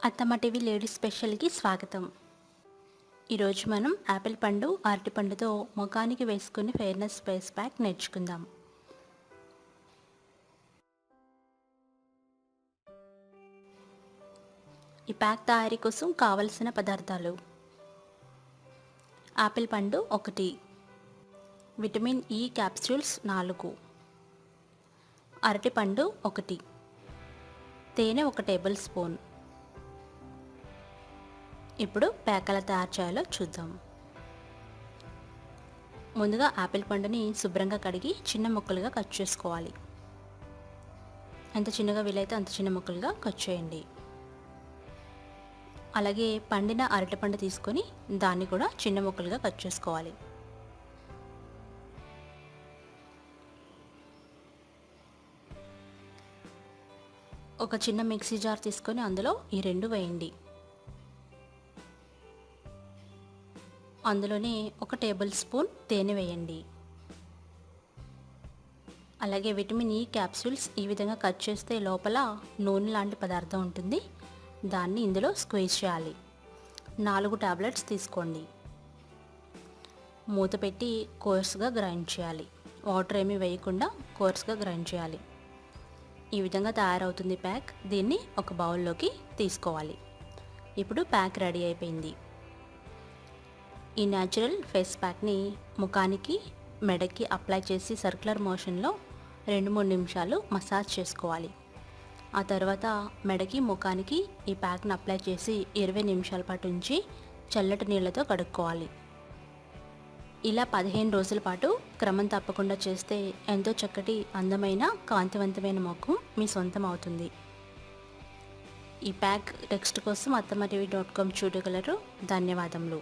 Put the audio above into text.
అత్తమ్మ TV ladies స్పెషల్కి స్వాగతం. ఈరోజు మనం యాపిల్ పండు అరటిపండుతో ముఖానికి వేసుకుని ఫెయిర్నెస్ ఫేస్ ప్యాక్ నేర్చుకుందాం. ఈ ప్యాక్ తయారీ కోసం కావలసిన పదార్థాలు: యాపిల్ పండు 1, విటమిన్ ఈ క్యాప్సూల్స్ 4, అరటిపండు 1, తేనె 1 టేబుల్ స్పూన్. ఇప్పుడు ప్యాక్ ఎలా తయారు చేయాలో చూద్దాం. ముందుగా యాపిల్ పండుని శుభ్రంగా కడిగి చిన్న ముక్కలుగా కట్ చేసుకోవాలి. ఎంత చిన్నగా వీలైతే అంత చిన్న ముక్కలుగా కట్ చేయండి. అలాగే పండిన అరటిపండు తీసుకొని దాన్ని కూడా చిన్న ముక్కలుగా కట్ చేసుకోవాలి. ఒక చిన్న మిక్సీ జార్ తీసుకొని అందులో ఈ 2 వేయండి. అందులోనే 1 టేబుల్ స్పూన్ తేనె వేయండి. అలాగే విటమిన్ ఈ క్యాప్సూల్స్ ఈ విధంగా కట్ చేస్తే లోపల నూనె లాంటి పదార్థం ఉంటుంది, దాన్ని ఇందులో స్క్వీజ్ చేయాలి. 4 టాబ్లెట్స్ తీసుకోండి. మూత పెట్టి కోర్స్గా గ్రైండ్ చేయాలి. వాటర్ ఏమీ వేయకుండా కోర్స్గా గ్రైండ్ చేయాలి. ఈ విధంగా తయారవుతుంది ప్యాక్. దీన్ని ఒక బౌల్లోకి తీసుకోవాలి. ఇప్పుడు ప్యాక్ రెడీ అయిపోయింది. ఈ న్యాచురల్ ఫేస్ ప్యాక్ని ముఖానికి, మెడకి అప్లై చేసి సర్క్యులర్ మోషన్లో 2-3 నిమిషాలు మసాజ్ చేసుకోవాలి. ఆ తర్వాత మెడకి, ముఖానికి ఈ ప్యాక్ని అప్లై చేసి 20 నిమిషాల పాటు ఉంచి చల్లటి నీళ్ళతో కడుక్కోవాలి. ఇలా 15 రోజుల పాటు క్రమం తప్పకుండా చేస్తే ఎంతో చక్కటి, అందమైన, కాంతివంతమైన ముఖం మీ సొంతం అవుతుంది. ఈ ప్యాక్ టెక్స్ట్ కోసం attamaTV.com చూడగలరు. ధన్యవాదములు.